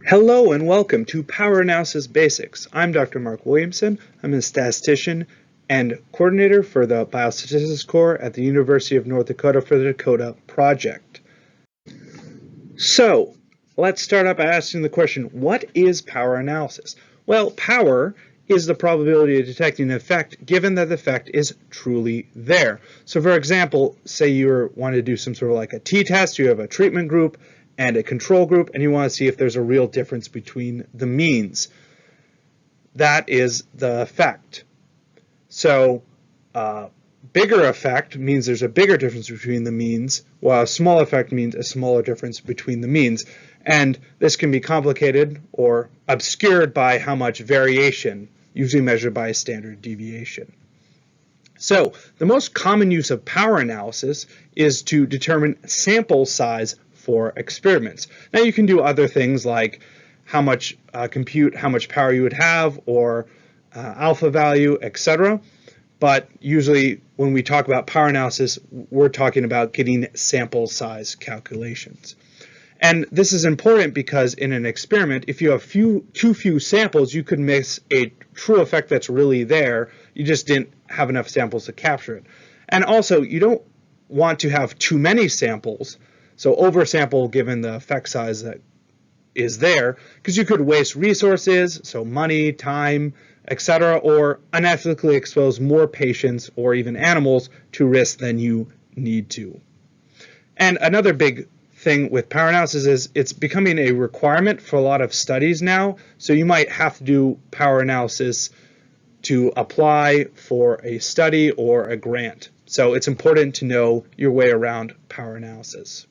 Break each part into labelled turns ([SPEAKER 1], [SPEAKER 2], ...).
[SPEAKER 1] Hello and welcome to Power Analysis Basics. I'm Dr. Mark Williamson. I'm a statistician and coordinator for the Biostatistics Core at the University of North Dakota for the Dakota Project. So let's start out by asking the question, what is power analysis? Well, power is the probability of detecting an effect given that the effect is truly there. So for example, say you want to do some sort of like a t-test, you have a treatment group and a control group, and you want to see if there's a real difference between the means. That is the effect. So bigger effect means there's a bigger difference between the means, while a small effect means a smaller difference between the means. And this can be complicated or obscured by how much variation, usually measured by a standard deviation. So the most common use of power analysis is to determine sample size for experiments. Now you can do other things like how much compute, how much power you would have, or alpha value, etc. But usually when we talk about power analysis, we're talking about getting sample size calculations. And this is important because in an experiment, if you have too few samples, you could miss a true effect that's really there. You just didn't have enough samples to capture it. And also, you don't want to have too many samples, so oversample given the effect size that is there, because you could waste resources, so money, time, etc., or unethically expose more patients or even animals to risk than you need to. And another big thing with power analysis is it's becoming a requirement for a lot of studies now, so you might have to do power analysis to apply for a study or a grant. So it's important to know your way around power analysis.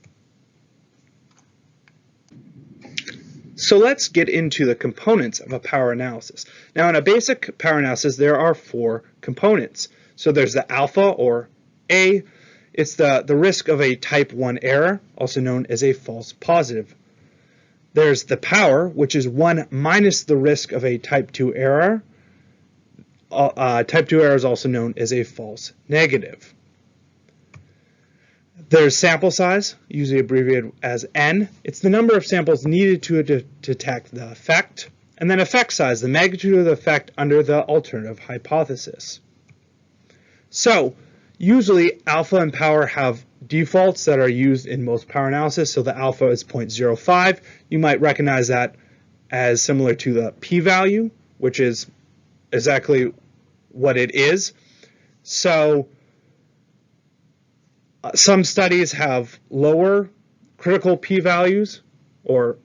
[SPEAKER 1] So let's get into the components of a power analysis. Now in a basic power analysis, there are 4 components. So there's the alpha, or A. It's the risk of a type 1 error, also known as a false positive. There's the power, which is 1 minus the risk of a type 2 error. Type 2 error is also known as a false negative. There's sample size, usually abbreviated as N. It's the number of samples needed to detect the effect. And then effect size, the magnitude of the effect under the alternative hypothesis. So usually alpha and power have defaults that are used in most power analysis. So the alpha is 0.05. You might recognize that as similar to the p-value, which is exactly what it is. So some studies have lower critical p-values or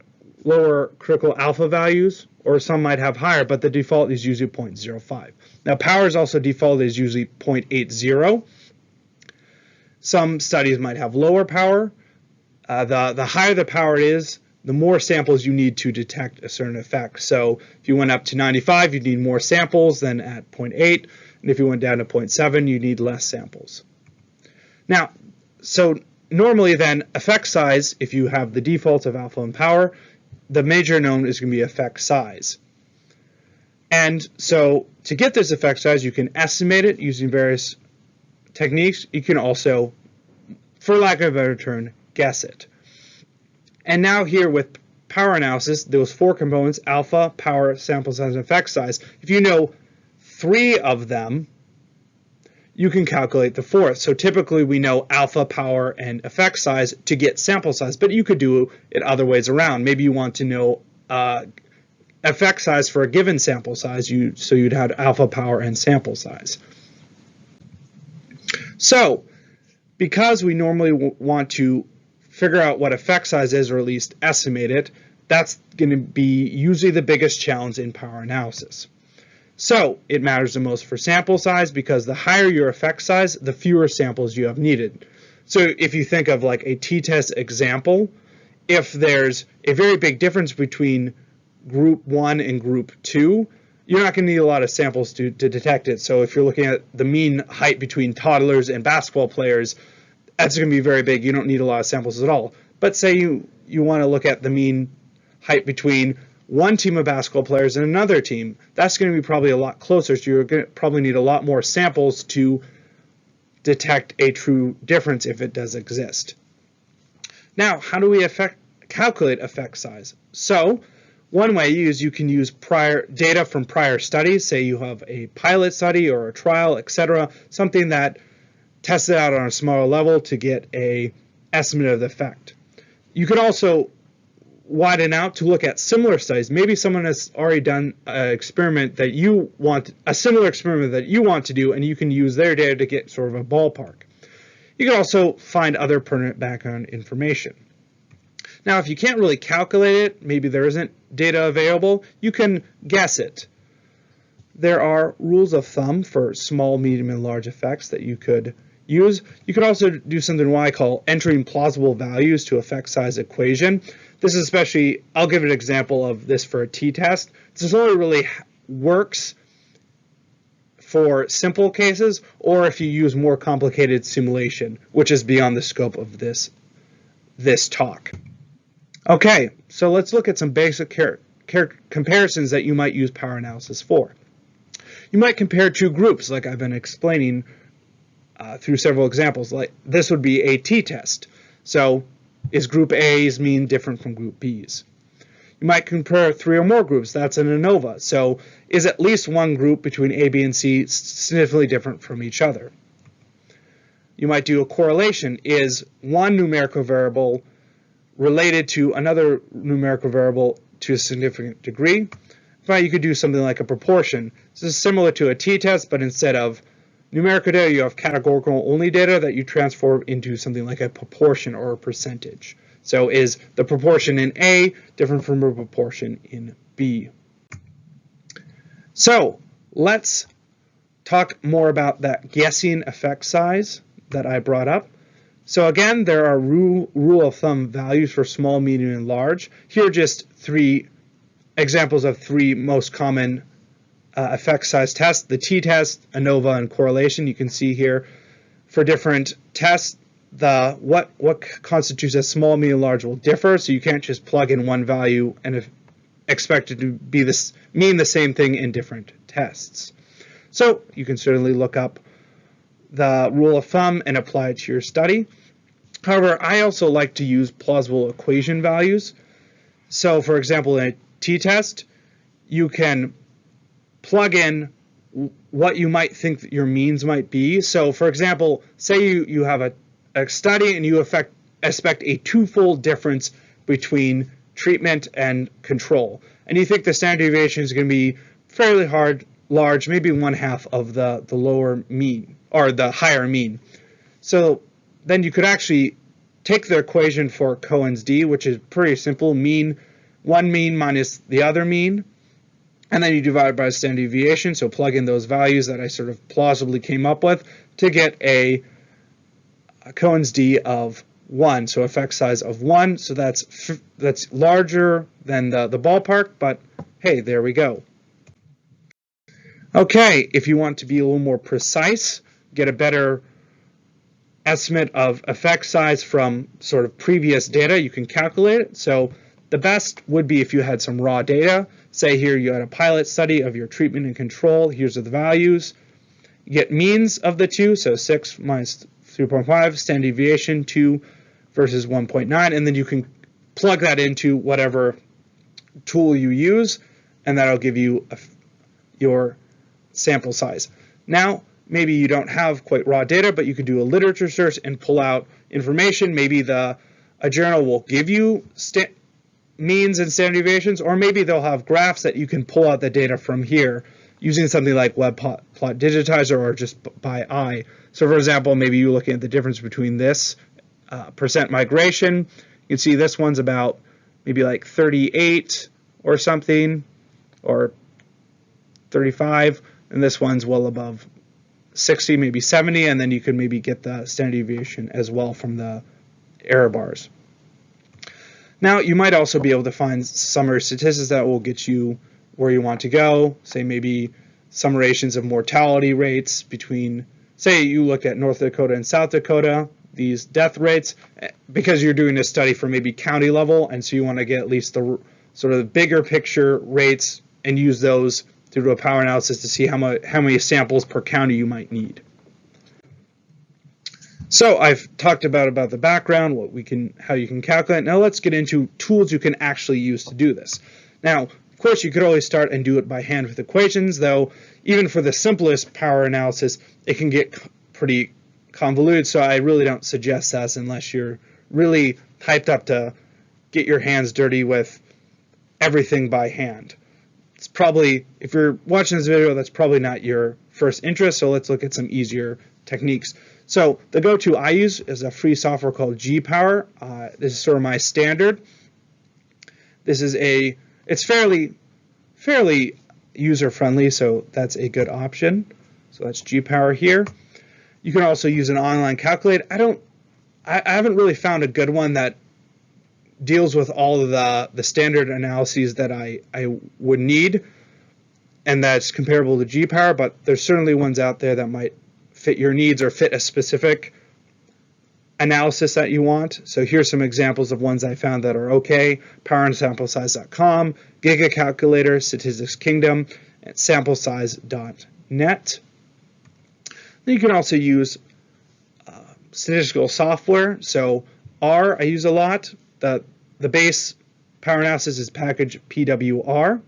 [SPEAKER 1] lower critical alpha values, or some might have higher, but the default is usually 0.05. Now power is also defaulted as usually 0.80. Some studies might have lower power. The higher the power is, the more samples you need to detect a certain effect. So if you went up to 95, you'd need more samples than at 0.8, and if you went down to 0.7, you need less samples. Now, so normally then effect size, if you have the defaults of alpha and power, the measure known is going to be effect size. And so to get this effect size, you can estimate it using various techniques. You can also, for lack of a better term, guess it. And now here with power analysis, those 4 components, alpha, power, sample size, and effect size, if you know 3 of them, you can calculate the 4th. So typically we know alpha, power, and effect size to get sample size, but you could do it other ways around. Maybe you want to know effect size for a given sample size, so you'd have alpha, power, and sample size. So because we normally want to figure out what effect size is, or at least estimate it, that's going to be usually the biggest challenge in power analysis. So it matters the most for sample size, because the higher your effect size, the fewer samples you have needed. So if you think of like a t-test example, if there's a very big difference between group 1 and group 2, you're not going to need a lot of samples to detect it. So if you're looking at the mean height between toddlers and basketball players, that's going to be very big. You don't need a lot of samples at all. But say you want to look at the mean height between one team of basketball players and another team, that's going to be probably a lot closer, so you're going to probably need a lot more samples to detect a true difference if it does exist. Now, how do we calculate effect size? So One way is you can use prior data from prior studies. Say you have a pilot study or a trial, etc., something that tested out on a smaller level to get an estimate of the effect. You can also widen out to look at similar studies. Maybe someone has already done an experiment that you want, a similar experiment that you want to do, and you can use their data to get sort of a ballpark. You can also find other pertinent background information. Now, if you can't really calculate it, maybe there isn't data available, you can guess it. There are rules of thumb for small, medium, and large effects that you could use. You could also do something what I call entering plausible values to effect size equation. This is especially, I'll give an example of this for a t-test. This only really works for simple cases or if you use more complicated simulation, which is beyond the scope of this talk. Okay, so let's look at some basic comparisons that you might use power analysis for. You might compare two groups, like I've been explaining through several examples. Like this would be a t-test. So is group A's mean different from group B's? You might compare three or more groups. That's an ANOVA. So is at least one group between A, B, and C significantly different from each other? You might do a correlation. Is one numerical variable related to another numerical variable to a significant degree? Finally, you could do something like a proportion. This is similar to a t-test, but instead of numerical data, you have categorical only data that you transform into something like a proportion or a percentage. So is the proportion in A different from a proportion in B? So let's talk more about that guessing effect size that I brought up. So again, there are rule of thumb values for small, medium, and large. Here are just three examples of three most common effect size tests: the t-test, ANOVA, and correlation. You can see here for different tests, what constitutes as small, medium, large will differ. So you can't just plug in one value and expect it to be mean the same thing in different tests. So you can certainly look up the rule of thumb and apply it to your study. However, I also like to use plausible equation values. So for example, in a t-test, you can plug in what you might think that your means might be. So for example, say you have a study and you expect a twofold difference between treatment and control. And you think the standard deviation is going to be fairly large, maybe 1/2 of the lower mean or the higher mean. So then you could actually take the equation for Cohen's d, which is pretty simple: one mean minus the other mean, and then you divide by standard deviation. So plug in those values that I sort of plausibly came up with to get a Cohen's d of 1, so effect size of 1. So that's larger than the ballpark, but hey, there we go. Okay, if you want to be a little more precise, get a better estimate of effect size from sort of previous data, you can calculate it. So the best would be if you had some raw data. Say here you had a pilot study of your treatment and control. Here's the values. You get means of the two, so 6 minus 3.5, standard deviation 2 versus 1.9, and then you can plug that into whatever tool you use, and that'll give you your sample size. Now, maybe you don't have quite raw data, but you could do a literature search and pull out information. Maybe a journal will give you means and standard deviations, or maybe they'll have graphs that you can pull out the data from here using something like Web Plot Digitizer or just by eye. So for example, maybe you're looking at the difference between this percent migration. You can see this one's about maybe like 38 or something, or 35, and this one's well above 60, maybe 70, and then you can maybe get the standard deviation as well from the error bars. Now, you might also be able to find summary statistics that will get you where you want to go. Say maybe summations of mortality rates between, say you look at North Dakota and South Dakota, these death rates, because you're doing a study for maybe county level, and so you want to get at least the sort of bigger picture rates and use those to do a power analysis to see how many samples per county you might need. So I've talked about the background, how you can calculate. Now let's get into tools you can actually use to do this. Now, of course, you could always start and do it by hand with equations, though even for the simplest power analysis, it can get pretty convoluted, so I really don't suggest that unless you're really hyped up to get your hands dirty with everything by hand. It's probably, if you're watching this video, that's probably not your first interest, so let's look at some easier techniques. So the go-to I use is a free software called G-Power. This is sort of my standard. This is it's fairly user-friendly, so that's a good option. So that's G-Power here. You can also use an online calculator. I haven't really found a good one that deals with all of the standard analyses that I would need and that's comparable to G-Power, but there's certainly ones out there that might fit your needs or fit a specific analysis that you want. So here's some examples of ones I found that are okay. PowerAndSampleSize.com, Giga Calculator, Statistics Kingdom, and SampleSize.net. Then you can also use statistical software. So R I use a lot. The base power analysis is package PWR.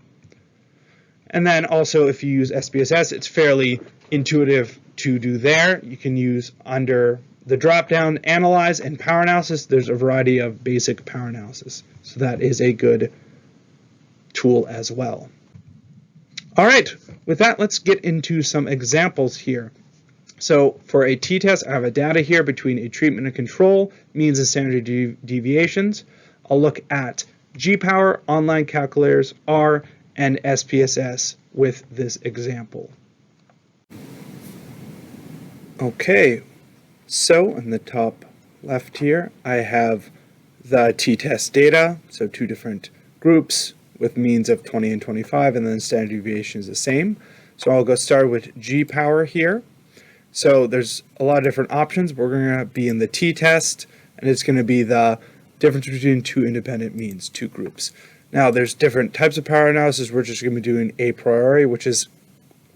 [SPEAKER 1] And then also if you use SPSS, it's fairly intuitive to do there. You can use under the drop-down Analyze and Power Analysis. There's a variety of basic power analysis. So that is a good tool as well. All right, with that, let's get into some examples here. So for a t-test, I have a data here between a treatment and control, means and standard deviations. I'll look at G-Power, online calculators, R, and SPSS with this example. Okay, so in the top left here, I have the t-test data, so two different groups with means of 20 and 25, and then standard deviation is the same. So I'll go start with G-Power here. So there's a lot of different options. We're going to be in the t-test, and it's going to be the difference between two independent means, two groups. Now there's different types of power analysis. We're just going to be doing a priori, which is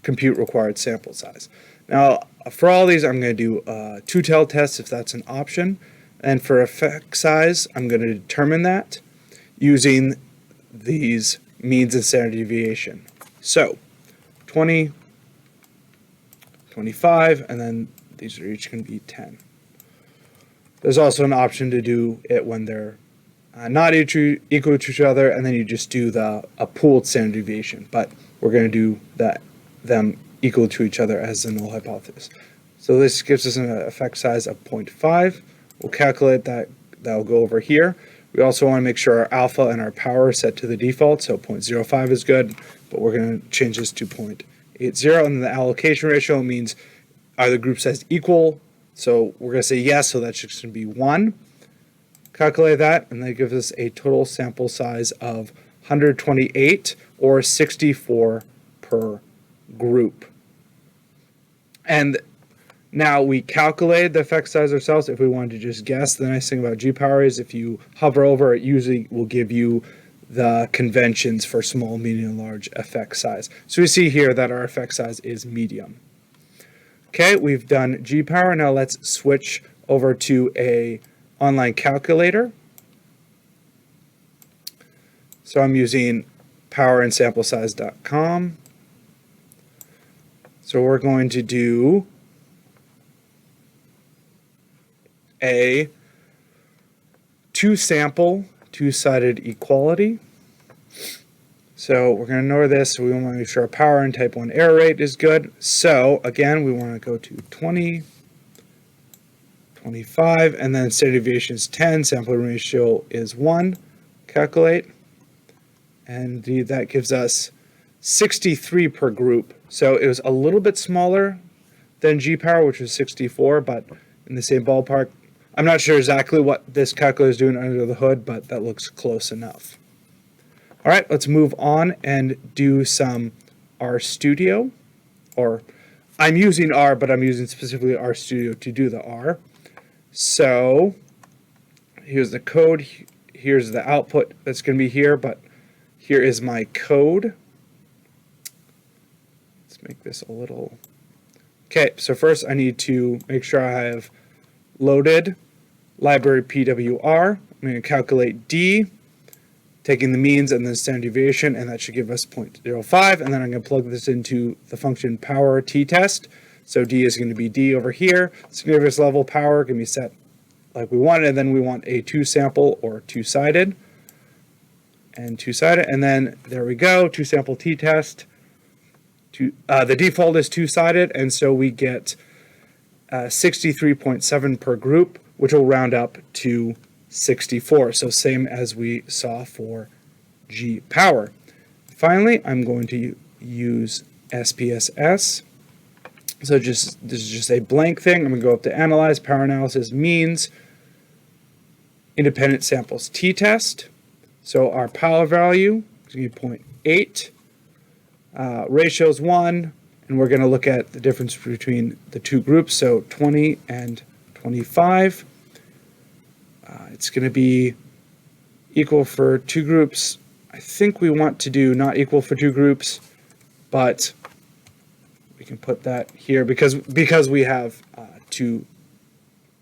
[SPEAKER 1] compute required sample size. Now for all these, I'm going to do a two-tailed test if that's an option. And for effect size, I'm going to determine that using these means and standard deviation. So 20, 25, and then these are each going to be 10. There's also an option to do it when they're not equal to each other, and then you just do a pooled standard deviation. But we're going to do them equal to each other as the null hypothesis. So this gives us an effect size of 0.5. We'll calculate that. That will go over here. We also want to make sure our alpha and our power are set to the default, so 0.05 is good, but we're going to change this to 0.80, and the allocation ratio means are the group size equal? So we're going to say yes, so that's just going to be 1. Calculate that, and that gives us a total sample size of 128, or 64 per group. And now we calculated the effect size ourselves. If we wanted to just guess, the nice thing about G-Power is if you hover over, it usually will give you the conventions for small, medium, and large effect size. So we see here that our effect size is medium. Okay, we've done G-Power. Now let's switch over to a online calculator. So I'm using PowerAndSampleSize.com. So we're going to do a two-sample, two-sided equality. So we're going to ignore this. So we want to make sure our power and type 1 error rate is good. So again, we want to go to 20, 25, and then standard deviation is 10, sample ratio is 1. Calculate, and that gives us 63 per group. So it was a little bit smaller than G-Power, which was 64, but in the same ballpark. I'm not sure exactly what this calculator is doing under the hood, but that looks close enough. All right, let's move on and do some RStudio, or I'm using R, but I'm using specifically RStudio to do the R. So here's the code, here's the output that's going to be here, but here is my code. Let's make this a little... Okay, so first I need to make sure I have loaded library PWR. I'm going to calculate D, taking the means and then standard deviation, and that should give us 0.05, and then I'm going to plug this into the function power t-test. So d is going to be d over here. Significance level power can be set like we wanted, and then we want a two-sample or two-sided, and then there we go, two-sample t-test. The default is two-sided, and so we get 63.7 per group, which will round up to 64. So same as we saw for G power. Finally, I'm going to use SPSS. So this is just a blank thing. I'm going to go up to Analyze, Power Analysis, Means, Independent Samples t-test. So our power value is going to be 0.8. Ratio is 1, and we're going to look at the difference between the two groups, so 20 and 25. It's going to be equal for two groups. I think we want to do not equal for two groups, but we can put that here because we have two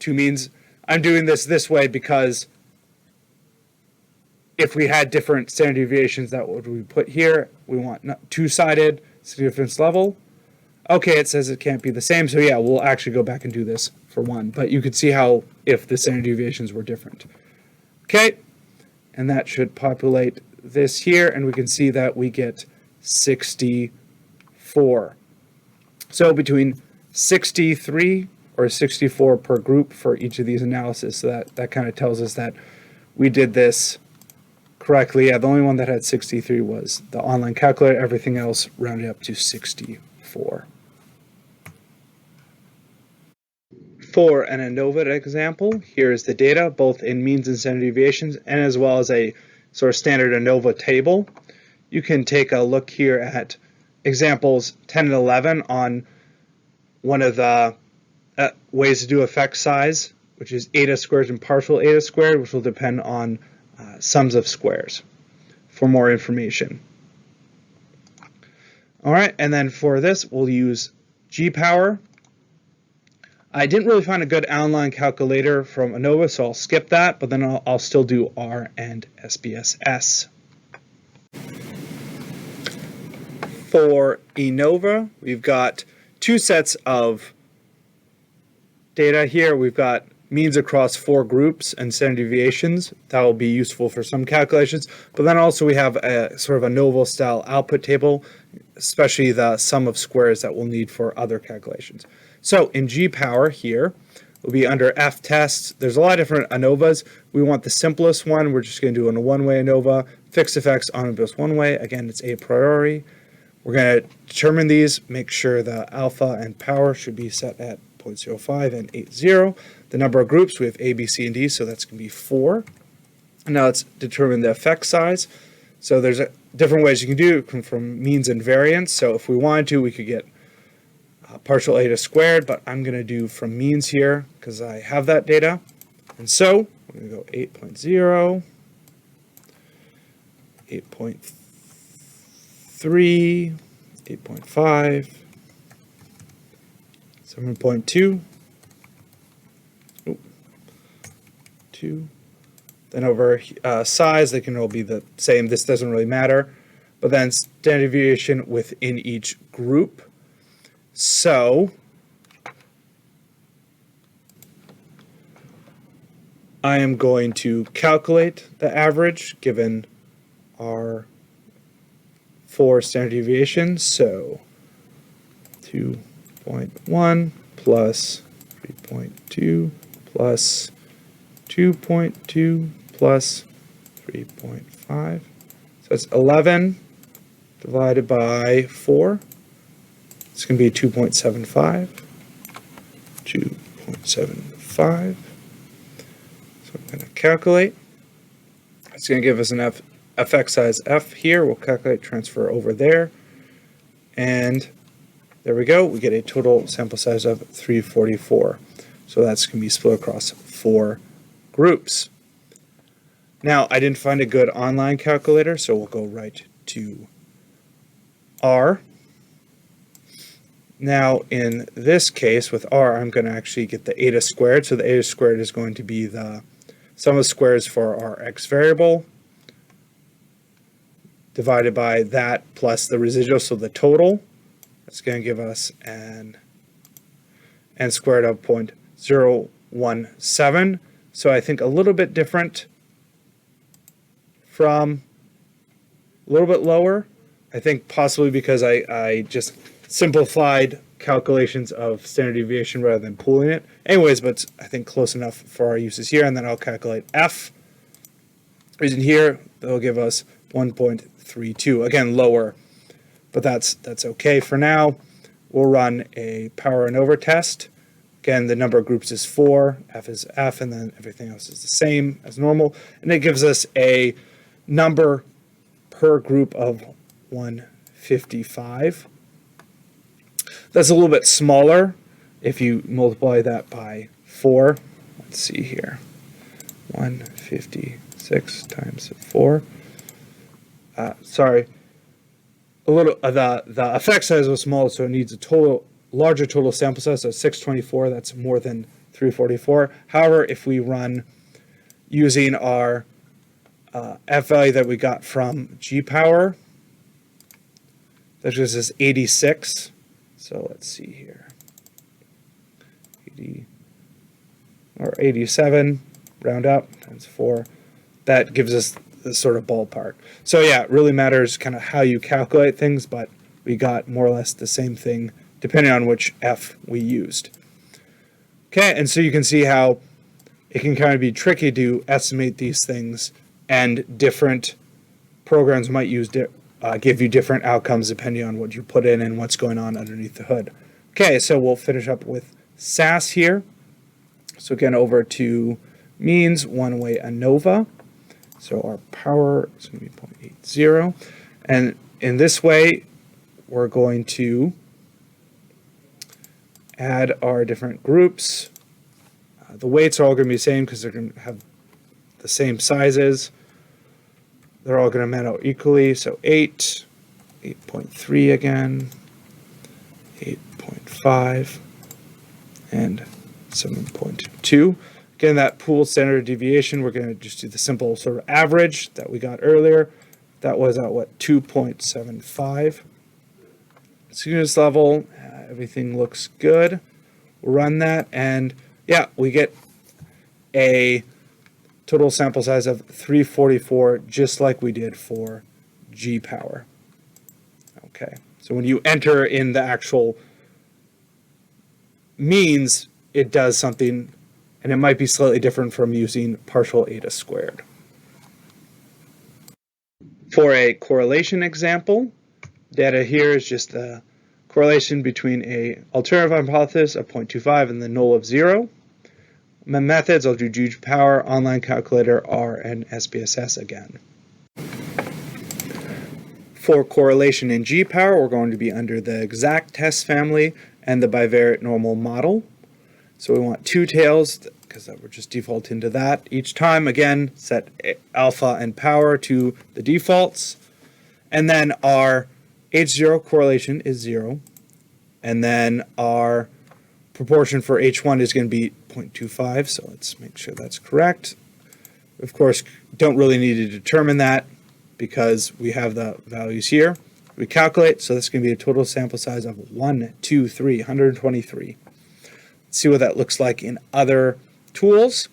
[SPEAKER 1] means. I'm doing this way because if we had different standard deviations, that would we put here. We want two-sided significance level. Okay, it says it can't be the same, so yeah, we'll actually go back and do this for one. But you could see how if the standard deviations were different. Okay, and that should populate this here, and we can see that we get 64. So between 63 or 64 per group for each of these analyses. So that kind of tells us that we did this correctly. Yeah, the only one that had 63 was the online calculator. Everything else rounded up to 64. For an ANOVA example, here is the data, both in means and standard deviations, and as well as a sort of standard ANOVA table. You can take a look here at examples 10 and 11 on one of the ways to do effect size, which is eta squared and partial eta squared, which will depend on sums of squares for more information. All right, and then for this, we'll use G-power. I didn't really find a good online calculator from ANOVA, so I'll skip that, but then I'll still do R and SPSS. For ANOVA, we've got two sets of data here. We've got means across 4 groups and standard deviations. That will be useful for some calculations. But then also we have a sort of ANOVA style output table, especially the sum of squares that we'll need for other calculations. So in G-power here, we'll be under F-test. There's a lot of different ANOVAs. We want the simplest one. We're just going to do a one-way ANOVA. Fixed effects omnibus one way. Again, it's a priori. We're going to determine these, make sure the alpha and power should be set at 0.05 and 80. The number of groups, we have A, B, C, and D, so that's going to be 4. And now let's determine the effect size. So there's different ways you can do it from means and variance. So if we wanted to, we could get partial eta squared, but I'm going to do from means here because I have that data. And so we're going to go 8.0, 8.3, 8.5, 7.2, 2. Then over size, they can all be the same. This doesn't really matter. But then standard deviation within each group. So I am going to calculate the average given our 4 standard deviations. So 2.1 plus 3.2 plus 2.2 plus 3.5. So that's 11 divided by 4. It's going to be 2.75. 2.75. So I'm going to calculate. It's going to give us an effect size F here. We'll calculate transfer over there. And there we go. We get a total sample size of 344. So that's going to be split across 4 groups. Now, I didn't find a good online calculator, so we'll go right to R. Now, in this case, with R, I'm going to actually get the eta squared. So the eta squared is going to be the sum of squares for our x variable. divided by that plus the residual, so the total. That's going to give us an n squared of 0.017. So I think a little bit different from a little bit lower. I think possibly because I just simplified calculations of standard deviation rather than pooling it. Anyways, but I think close enough for our uses here, and then I'll calculate F. Reason here, that'll give us 1.32. Again, lower, but that's okay for now. We'll run a power ANOVA test. Again, the number of groups is 4, F is F, and then everything else is the same as normal. And it gives us a number per group of 155. That's a little bit smaller if you multiply that by 4. Let's see here. 156 times 4. Sorry. A little the effect size was small, so it needs a larger total sample size. So 624, that's more than 344. However, if we run using our F value that we got from G-Power, that gives us 86. So let's see here. 80 or 87, round up, times 4. That gives us the sort of ballpark. So yeah, it really matters kind of how you calculate things, but we got more or less the same thing depending on which F we used. Okay, and so you can see how it can kind of be tricky to estimate these things, and different programs might give you different outcomes depending on what you put in and what's going on underneath the hood. Okay, so we'll finish up with SAS here. So again, over to means, one-way ANOVA. So our power is going to be 0.80. And in this way, we're going to add our different groups. The weights are all going to be the same because they're going to have the same sizes. They're all going to net out equally. So 8, 8.3 again, 8.5, and 7.2. Again, that pooled standard deviation, we're going to just do the simple sort of average that we got earlier. That was at what, 2.75. Students level, everything looks good. We'll run that, and yeah, we get a total sample size of 344, just like we did for G-Power. Okay, so when you enter in the actual means, it does something, and it might be slightly different from using partial eta squared. For a correlation example, data here is just the correlation between a alternative hypothesis of 0.25 and the null of 0. Methods, I'll do G-Power, online calculator, R, and SPSS again. For correlation in G-Power, we're going to be under the exact test family and the bivariate normal model. So we want two tails, because we're just default into that. Each time, again, set alpha and power to the defaults. And then our H0 correlation is 0. And then our proportion for H1 is going to be 0.25. So let's make sure that's correct. Of course, don't really need to determine that because we have the values here. We calculate, so this is going to be a total sample size of 123. Let's see what that looks like in other tools.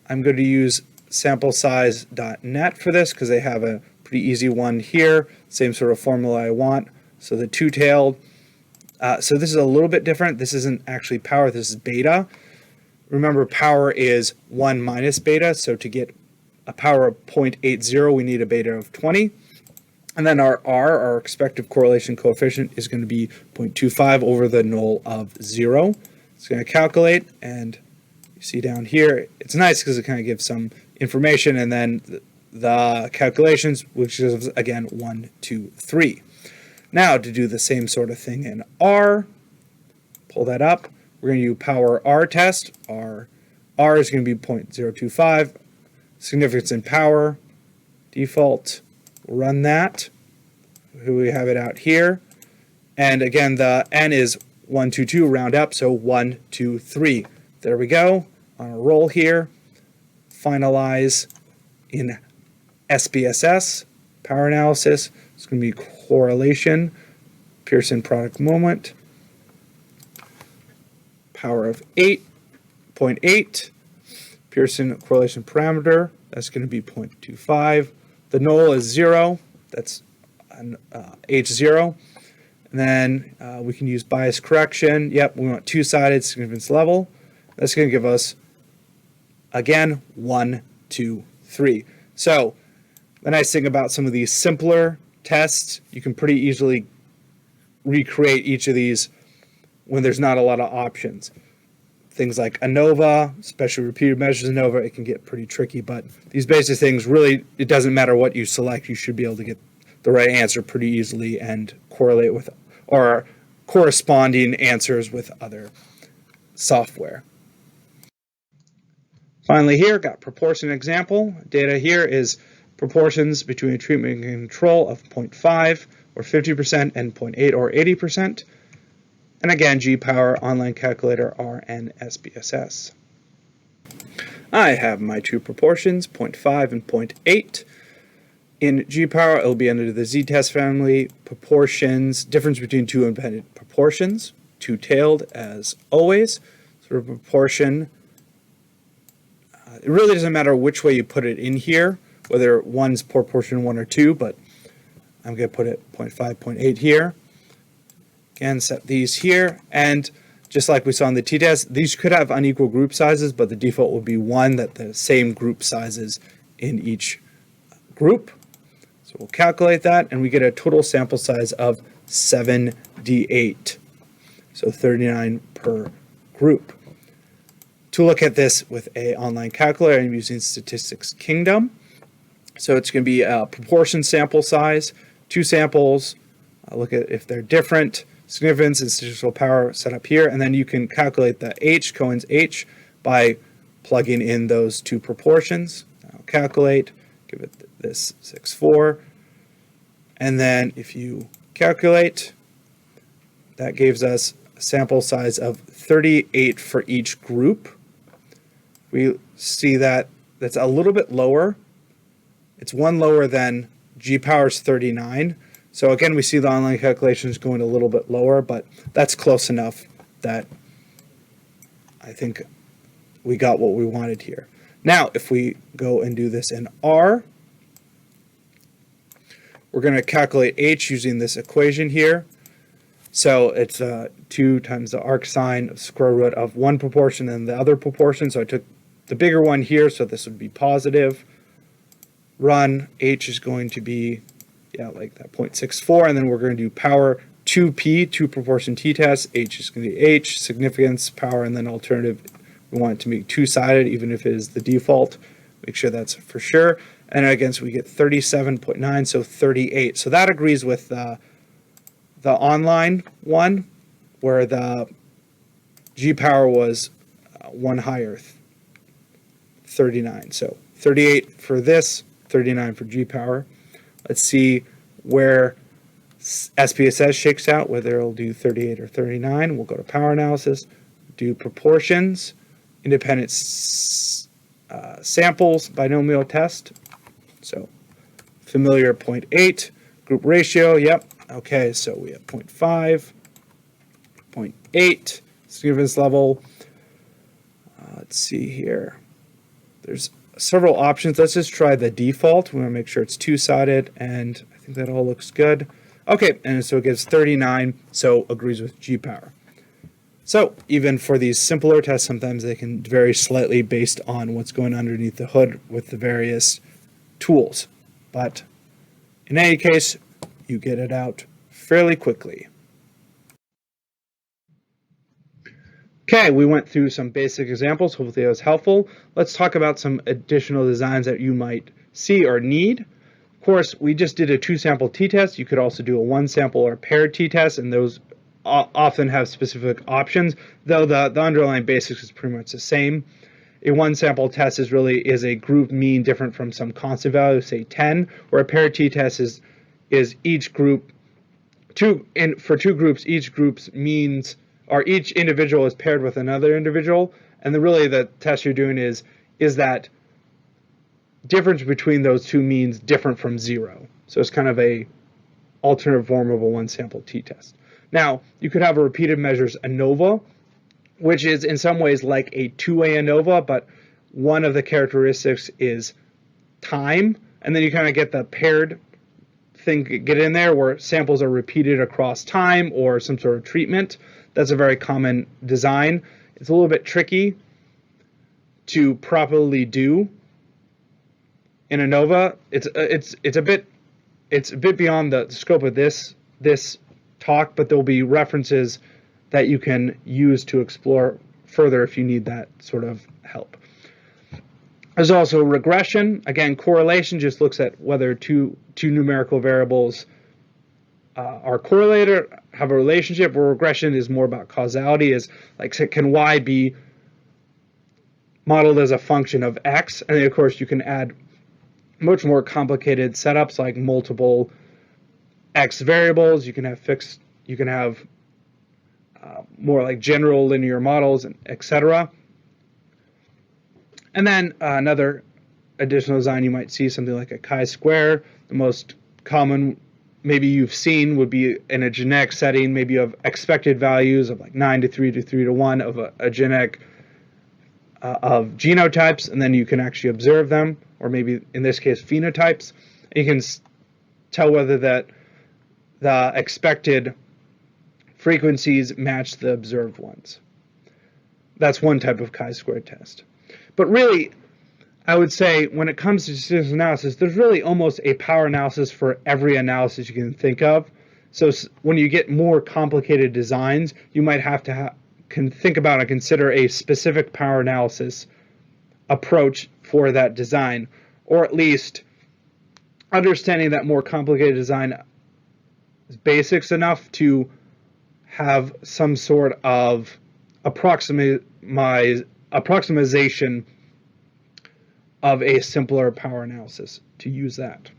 [SPEAKER 1] I'm going to use samplesize.net for this because they have a pretty easy one here. Same sort of formula I want. So the two-tailed. So this is a little bit different. This isn't actually power, this is beta. Remember, power is 1 minus beta, so to get a power of 0.80, we need a beta of 20. And then our R, our expected correlation coefficient, is going to be 0.25 over the null of 0. It's going to calculate, and you see down here, it's nice because it kind of gives some information, and then the calculations, which is, again, 1, 2, 3. Now, to do the same sort of thing in R, pull that up. We're going to do power R test. R is going to be 0.025. Significance in power, default. We'll run that. We have it out here. And again, the N is 122, round up, so 1, 2, 3. There we go. On a roll here. Finalize in SPSS. Power analysis, it's going to be correlation, Pearson product moment, power of 8.8, Pearson correlation parameter, that's going to be 0.25. The null is 0, that's H0. And then we can use bias correction. Yep, we want two-sided significance level. That's going to give us, again, 1, 2, 3. So the nice thing about some of these simpler tests, you can pretty easily recreate each of these when there's not a lot of options. Things like ANOVA, especially repeated measures ANOVA, it can get pretty tricky, but these basic things, really, it doesn't matter what you select, you should be able to get the right answer pretty easily and correlate with or corresponding answers with other software. Finally here, got proportion example. Data here is proportions between a treatment and control of 0.5 or 50% and 0.8 or 80%. And again, G-Power, online calculator, R, and SPSS. I have my two proportions, 0.5 and 0.8. In G-Power, it will be under the z-test family. Proportions, difference between two independent proportions, two-tailed as always. So a proportion, it really doesn't matter which way you put it in here, whether one's proportion 1 or 2, but I'm going to put it 0.5, 0.8 here. Again, set these here, and just like we saw in the t-test, these could have unequal group sizes, but the default would be 1, that the same group sizes in each group. So we'll calculate that, and we get a total sample size of 78. So 39 per group. To look at this with an online calculator, I'm using Statistics Kingdom. So it's going to be a proportion sample size, 2 samples, look at if they're different, significance and statistical power set up here, and then you can calculate the H, Cohen's H, by plugging in those 2 proportions. I'll calculate, give it this 6.4, and then if you calculate, that gives us a sample size of 38 for each group. We see that that's a little bit lower. It's 1 lower than G-Power's 39. So again, we see the online calculations going a little bit lower, but that's close enough that I think we got what we wanted here. Now, if we go and do this in R, we're going to calculate H using this equation here. So it's 2 times the arc sine of square root of one proportion and the other proportion. So I took the bigger one here, so this would be positive. Run, H is going to be, yeah, like that 0.64, and then we're going to do power 2p, 2 proportion t-test. H is going to be H, significance, power, and then alternative. We want it to be two-sided, even if it is the default. Make sure that's for sure. And again, so we get 37.9, so 38. So that agrees with the online one, where the G-Power was 1 higher, 39. So 38 for this, 39 for G-Power. Let's see where SPSS shakes out, whether it'll do 38 or 39. We'll go to power analysis, do proportions, independent samples, binomial test. So familiar 0.8, group ratio, yep. Okay, so we have 0.5, 0.8, significance level. Let's see here. There's several options. Let's just try the default. We want to make sure it's two-sided, and I think that all looks good. Okay, and so it gives 39, so agrees with G-Power. So even for these simpler tests, sometimes they can vary slightly based on what's going underneath the hood with the various tools. But in any case, you get it out fairly quickly. Okay, we went through some basic examples. Hopefully that was helpful. Let's talk about some additional designs that you might see or need. Of course, we just did a 2-sample t-test. You could also do a 1-sample or paired t-test, and those often have specific options, though the underlying basics is pretty much the same. A 1-sample test is a group mean different from some constant value, say 10, where a paired t-test is each group, for 2 groups, each group's means, or each individual is paired with another individual, and really the test you're doing is that difference between those 2 means different from 0. So it's kind of a alternative form of a one-sample t-test. Now, you could have a repeated measures ANOVA, which is in some ways like a two-way ANOVA, but one of the characteristics is time, and then you kind of get the paired thing get in there where samples are repeated across time or some sort of treatment. That's a very common design. It's a little bit tricky to properly do in ANOVA. It's a bit beyond the scope of this talk, but there'll be references that you can use to explore further if you need that sort of help. There's also regression. Again, correlation just looks at whether two numerical variables are correlated, have a relationship, where regression is more about causality, is like, can y be modeled as a function of x? And then, of course, you can add much more complicated setups like multiple x variables. You can have fixed, you can have more like general linear models, etc. And then another additional design you might see, something like a chi-square. The most common maybe you've seen would be in a genetic setting. Maybe you have expected values of like 9 to 3 to 3 to 1 of a genetic of genotypes, and then you can actually observe them, or maybe in this case phenotypes. And you can tell whether that the expected frequencies match the observed ones. That's one type of chi-square test. But really, I would say when it comes to statistical analysis, there's really almost a power analysis for every analysis you can think of. So when you get more complicated designs, you might have to can think about and consider a specific power analysis approach for that design, or at least understanding that more complicated design is basics enough to have some sort of approximation of a simpler power analysis to use that.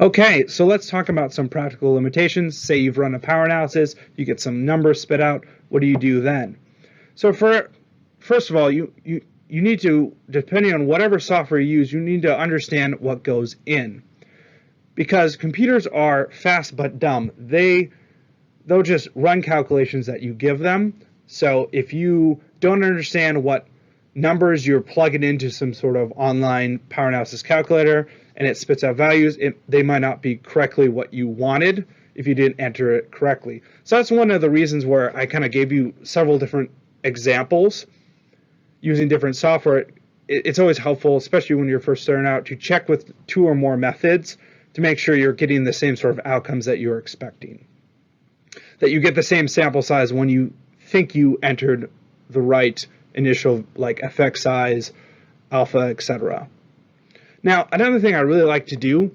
[SPEAKER 1] Okay, so let's talk about some practical limitations. Say you've run a power analysis, you get some numbers spit out. What do you do then? So first of all, you need to, depending on whatever software you use, you need to understand what goes in. Because computers are fast but dumb. They'll just run calculations that you give them. So if you don't understand what numbers you're plugging into some sort of online power analysis calculator and it spits out values, they might not be correctly what you wanted if you didn't enter it correctly. So that's one of the reasons where I kind of gave you several different examples using different software. It's always helpful, especially when you're first starting out, to check with 2 or more methods to make sure you're getting the same sort of outcomes that you're expecting. That you get the same sample size when you think you entered the right initial, like effect size, alpha, etc. Now, another thing I really like to do,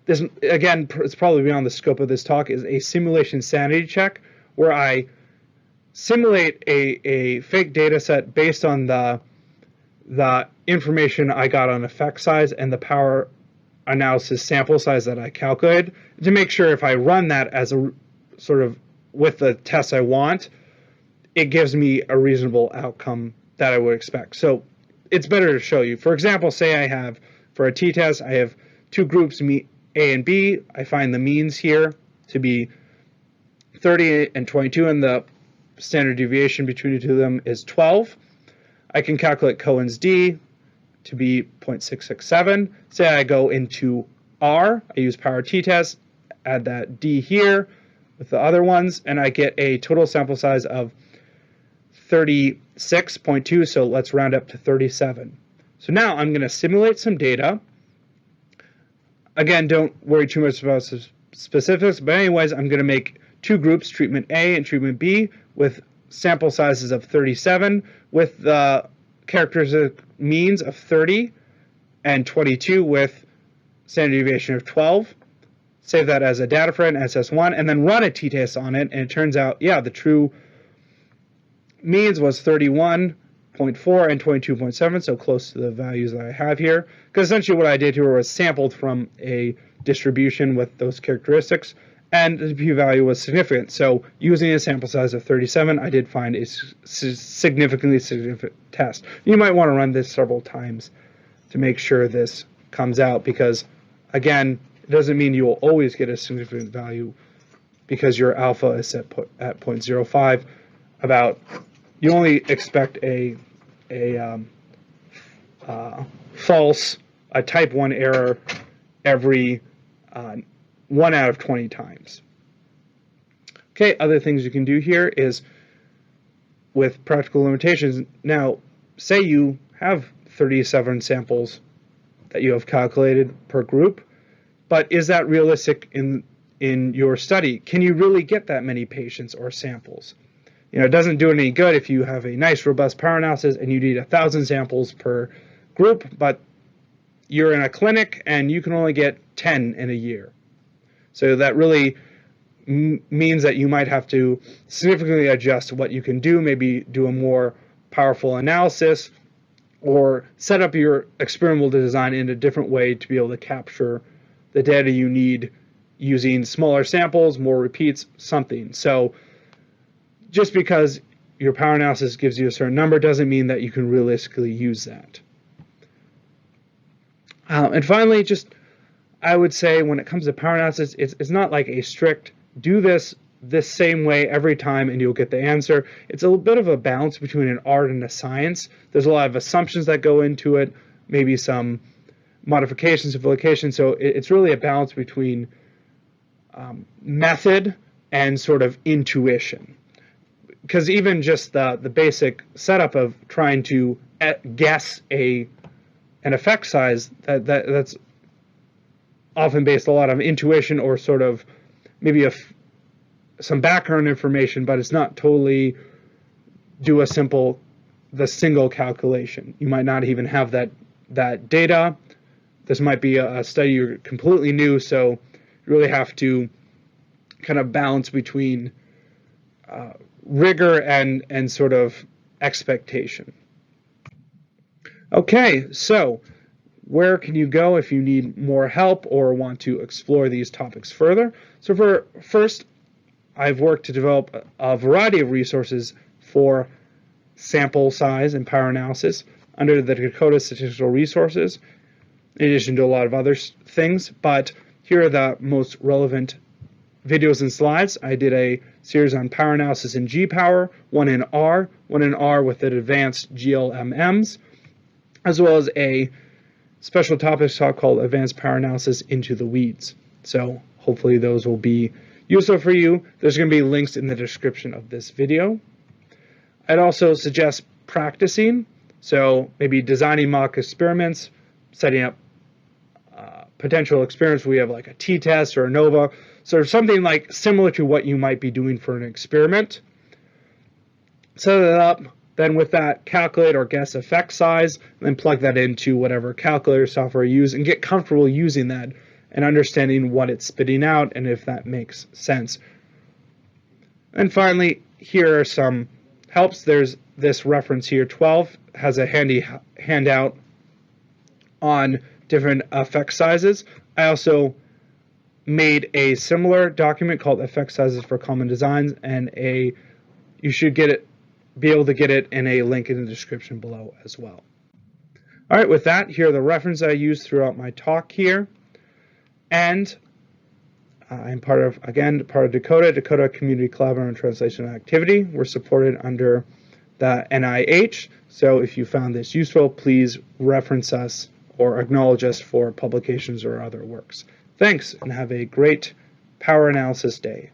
[SPEAKER 1] this again, it's probably beyond the scope of this talk, is a simulation sanity check, where I simulate a fake data set based on the information I got on effect size and the power analysis sample size that I calculated, to make sure if I run that as a sort of with the test I want, it gives me a reasonable outcome that I would expect. So it's better to show you. For example, say I have, for a t-test, I have 2 groups, A and B. I find the means here to be 30 and 22, and the standard deviation between the two of them is 12. I can calculate Cohen's d to be 0.667. Say I go into R, I use power t-test, add that d here with the other ones, and I get a total sample size of 36.2, so let's round up to 37. So now I'm going to simulate some data. Again, don't worry too much about specifics, but anyways, I'm going to make 2 groups, treatment A and treatment B, with sample sizes of 37, with the characteristic means of 30, and 22 with standard deviation of 12. Save that as a data frame, SS1, and then run a t-test on it, and it turns out, yeah, the true means was 31.4 and 22.7, so close to the values that I have here. Because essentially what I did here was sampled from a distribution with those characteristics, and the p-value was significant. So using a sample size of 37, I did find a significantly significant test. You might want to run this several times to make sure this comes out, because again, it doesn't mean you will always get a significant value because your alpha is set at 0.05. You only expect a type 1 error every 1 out of 20 times. Okay, other things you can do here is with practical limitations. Now, say you have 37 samples that you have calculated per group, but is that realistic in your study? Can you really get that many patients or samples? It doesn't do any good if you have a nice, robust power analysis and you need 1,000 samples per group, but you're in a clinic and you can only get 10 in a year. So that really means that you might have to significantly adjust what you can do, maybe do a more powerful analysis, or set up your experimental design in a different way to be able to capture the data you need using smaller samples, more repeats, something. So just because your power analysis gives you a certain number doesn't mean that you can realistically use that. And finally, I would say when it comes to power analysis, it's not like a strict do this same way every time and you'll get the answer. It's a bit of a balance between an art and a science. There's a lot of assumptions that go into it, maybe some modifications, simplifications. So it's really a balance between method and sort of intuition. Because even just the basic setup of trying to guess an effect size, that's often based a lot on intuition or sort of maybe some background information, but it's not totally do the single calculation. You might not even have that data. This might be a study you're completely new, so you really have to kind of balance between rigor and sort of expectation. Okay, so where can you go if you need more help or want to explore these topics further? So first, I've worked to develop a variety of resources for sample size and power analysis under the Dakota Statistical Resources, in addition to a lot of other things. But here are the most relevant videos and slides. I did a series on power analysis in G-Power, one in R with the advanced GLMMs, as well as a special topics talk called Advanced Power Analysis into the Weeds. So hopefully those will be useful for you. There's going to be links in the description of this video. I'd also suggest practicing, so maybe designing mock experiments, setting up potential experiments where we have like a t-test or ANOVA, so something like similar to what you might be doing for an experiment. Set it up, then with that calculate or guess effect size, and then plug that into whatever calculator software you use and get comfortable using that and understanding what it's spitting out and if that makes sense. And finally, here are some helps. There's this reference here, 12, has a handy handout on different effect sizes. I also made a similar document called Effect Sizes for Common Designs, and you should be able to get it in a link in the description below as well. All right, with that, here are the references I used throughout my talk here. And I'm part of Dakota Community Collaborative and Translation Activity. We're supported under the NIH. So if you found this useful, please reference us or acknowledge us for publications or other works. Thanks, and have a great power analysis day.